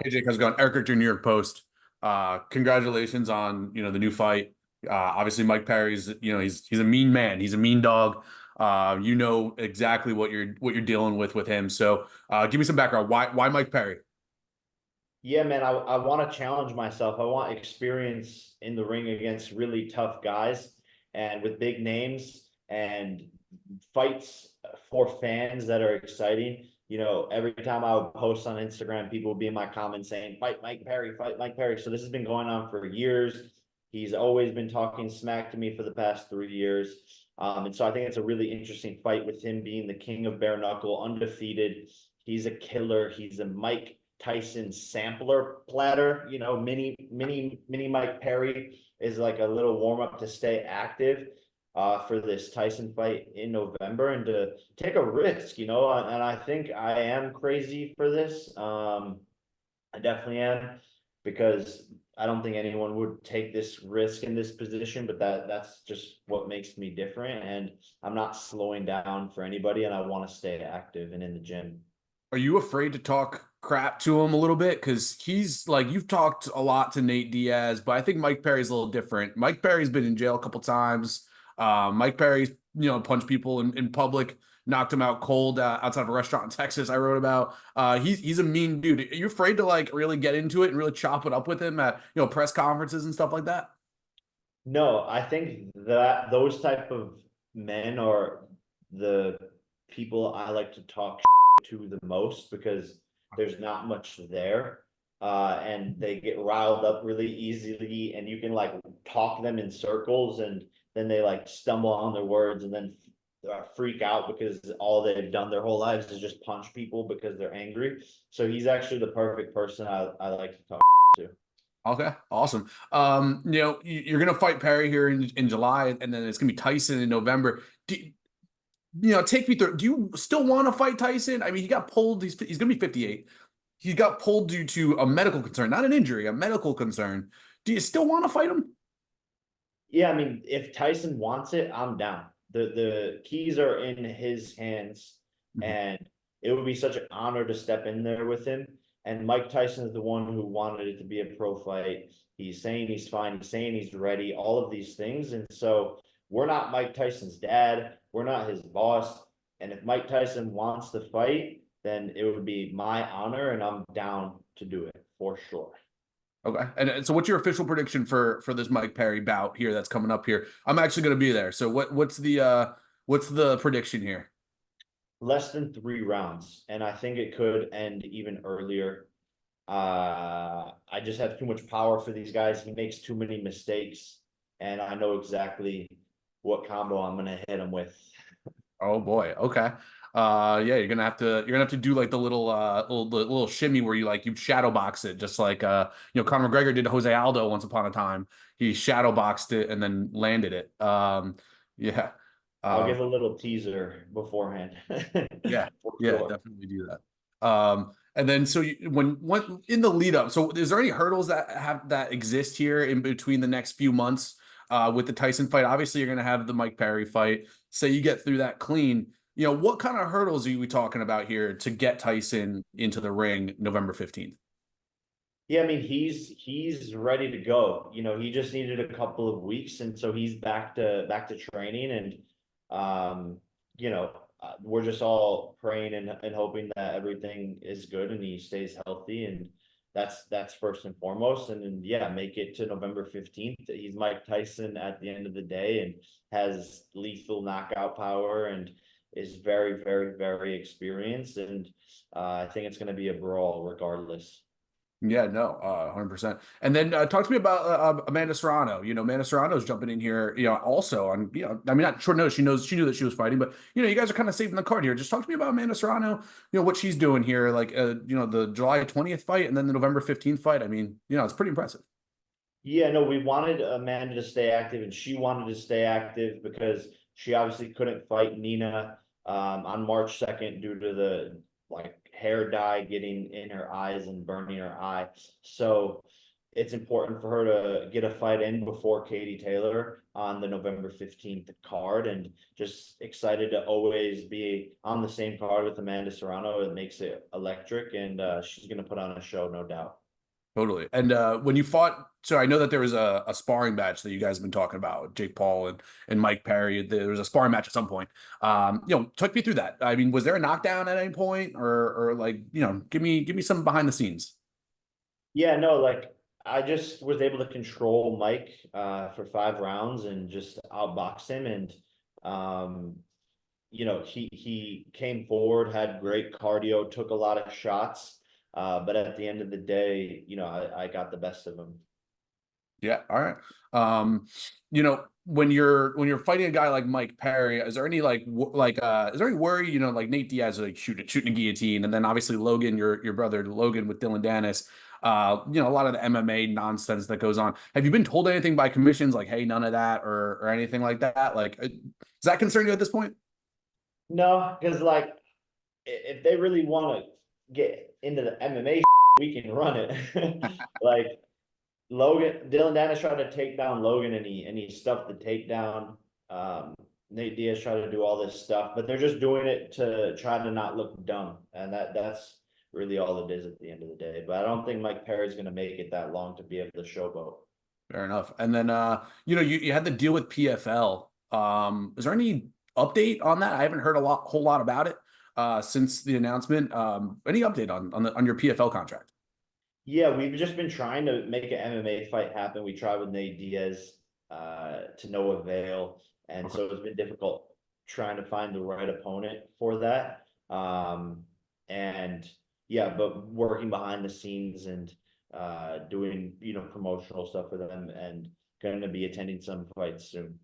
Hey Jake, how's it going? Eric Richter, New York Post. Congratulations on the new fight. Obviously Mike Perry's he's a mean man. He's a mean dog. You know exactly what you're dealing with him. So give me some background. Why Mike Perry? Yeah, man, I want to challenge myself. I want experience in the ring against really tough guys and with big names and fights for fans that are exciting. Every time I would post on Instagram, people would be in my comments saying, fight Mike Perry, fight Mike Perry. So this has been going on for years. He's always been talking smack to me for the past 3 years. And so I think it's a really interesting fight with him being the king of bare knuckle, undefeated. He's a killer. He's a Mike Tyson sampler platter. Mini Mike Perry is like a little warm up to stay active for this Tyson fight in November and to take a risk, and I think I am crazy for this. I definitely am because I don't think anyone would take this risk in this position, but that's just what makes me different. And I'm not slowing down for anybody, and I want to stay active and in the gym. Are you afraid to talk crap to him a little bit? Because he's like, you've talked a lot to Nate Diaz, but I think Mike Perry's a little different. Mike Perry's been in jail a couple times. Mike Perry's, punched people in public, knocked him out cold outside of a restaurant in Texas. I wrote about. He's a mean dude. Are you afraid to like really get into it and really chop it up with him at press conferences and stuff like that? No, I think that those type of men are the people I like to talk to the most because there's not much there. And they get riled up really easily, and you can like talk them in circles, and then they like stumble on their words and then freak out because all they've done their whole lives is just punch people because they're angry. So he's actually the perfect person I like to talk to. Okay, awesome. You're gonna fight Perry here in July, and then it's gonna be Tyson in November. Take me through. Do you still want to fight Tyson? I mean, he got pulled. He's gonna be 58. He got pulled due to a medical concern, not an injury, a medical concern. Do you still want to fight him? Yeah, I mean, if Tyson wants it, I'm down. The keys are in his hands, Mhm. and it would be such an honor to step in there with him. And Mike Tyson is the one who wanted it to be a pro fight. He's saying he's fine. He's saying he's ready. All of these things, and so we're not Mike Tyson's dad. We're not his boss. And if Mike Tyson wants to fight, then it would be my honor, and I'm down to do it for sure. Okay. And so, what's your official prediction for this Mike Perry bout here that's coming up here? I'm actually gonna be there. So, what's the prediction here? Less than 3 rounds, and I think it could end even earlier. I just have too much power for these guys. He makes too many mistakes, and I know exactly what combo I'm gonna hit him with. Oh boy. Okay. Yeah, you're gonna have to do like the little shimmy where you shadow box it, just like Conor McGregor did to Jose Aldo once upon a time. He shadow boxed it and then landed it. Yeah. I'll Um, give a little teaser beforehand. yeah, For yeah, sure. definitely do that. And then so when in the lead up, so is there any hurdles that exist here in between the next few months with the Tyson fight? Obviously, you're gonna have the Mike Perry fight. Say you get through that clean. What kind of hurdles are we talking about here to get Tyson into the ring November 15th? Yeah, I mean he's ready to go. He just needed a couple of weeks, and so he's back to training, and um, we're just all praying and hoping that everything is good and he stays healthy, and that's first and foremost. And then yeah, make it to November 15th. He's Mike Tyson at the end of the day and has lethal knockout power and is very, very, very experienced. And I think it's going to be a brawl regardless. Yeah, no, 100%. And then talk to me about Amanda Serrano. Amanda Serrano's jumping in here, also on, I mean, not short notice. She knew that she was fighting, but you guys are kind of saving the card here. Just talk to me about Amanda Serrano, what she's doing here, like, the July 20th fight and then the November 15th fight. I mean, it's pretty impressive. Yeah, no, we wanted Amanda to stay active, and she wanted to stay active because she obviously couldn't fight Nina on March 2nd due to the like hair dye getting in her eyes and burning her eye. So it's important for her to get a fight in before Katie Taylor on the November 15th card, and just excited to always be on the same card with Amanda Serrano. It makes it electric, and she's going to put on a show, no doubt. Totally. And when you fought, so I know that there was a sparring match that you guys have been talking about, Jake Paul and Mike Perry. There was a sparring match at some point. Took me through that. I mean, was there a knockdown at any point, or like, give me some behind the scenes. Yeah, no, like I just was able to control Mike for 5 rounds and just outbox him. And um, he came forward, had great cardio, took a lot of shots. But at the end of the day, I got the best of him. Yeah. All right. When you're fighting a guy like Mike Perry, is there any is there any worry, like Nate Diaz like shooting a guillotine, and then obviously Logan, your brother Logan with Dylan Dennis, a lot of the MMA nonsense that goes on. Have you been told anything by commissions like, hey, none of that or anything like that? Like, does that concern you at this point? No, because like if they really want to get into the MMA, we can run it. Like Dylan Dennis tried to take down Logan, and he stuffed the takedown. Nate Diaz tried to do all this stuff, but they're just doing it to try to not look dumb, and that's really all it is at the end of the day. But I don't think Mike Perry's going to make it that long to be able to showboat. Fair enough. And then you had the deal with PFL. Is there any update on that? I haven't heard whole lot about it since the announcement. Any update on your PFL contract? Yeah, we've just been trying to make an MMA fight happen. We tried with Nate Diaz to no avail, and Okay. so it's been difficult trying to find the right opponent for that. And yeah, but working behind the scenes and doing promotional stuff for them, and going to be attending some fights soon.